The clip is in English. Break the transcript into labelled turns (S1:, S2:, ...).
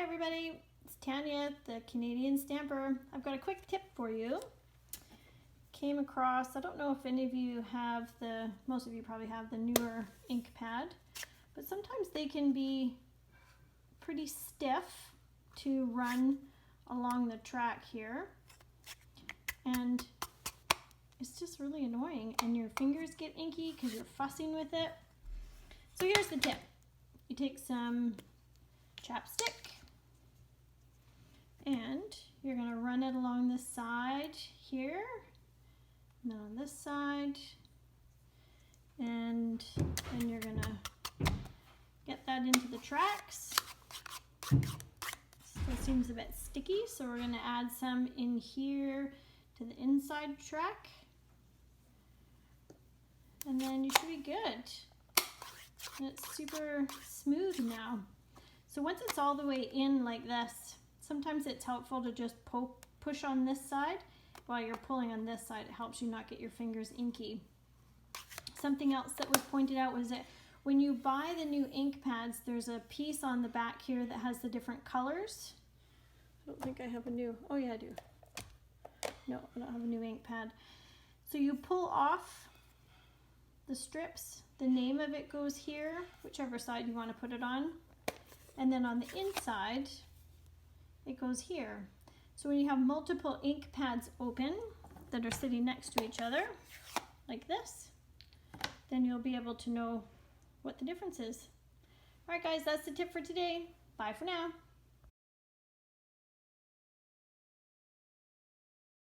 S1: everybody, it's Tanya, the Canadian Stamper. I've got a quick tip for you. Came across, I don't know if any of you have most of you probably have the newer ink pad, but sometimes they can be pretty stiff to run along the track here. And it's just really annoying, and your fingers get inky because you're fussing with it. So here's the tip. You take some chapstick and you're going to run it along this side here, and then on this side, and then you're going to get that into the tracks. Still seems a bit sticky, so we're going to add some in here to the inside track, and then you should be good. And it's super smooth now. So once it's all the way in like this, sometimes it's helpful to just push on this side while you're pulling on this side. It helps you not get your fingers inky. Something else that was pointed out was that when you buy the new ink pads, there's a piece on the back here that has the different colors. I don't think I have a new, oh yeah I do. No, I don't have a new ink pad. So you pull off the strips, the name of it goes here, whichever side you want to put it on, and then on the inside it goes here. So when you have multiple ink pads open that are sitting next to each other like this, then you'll be able to know what the difference is. Alright guys, that's the tip for today. Bye for now.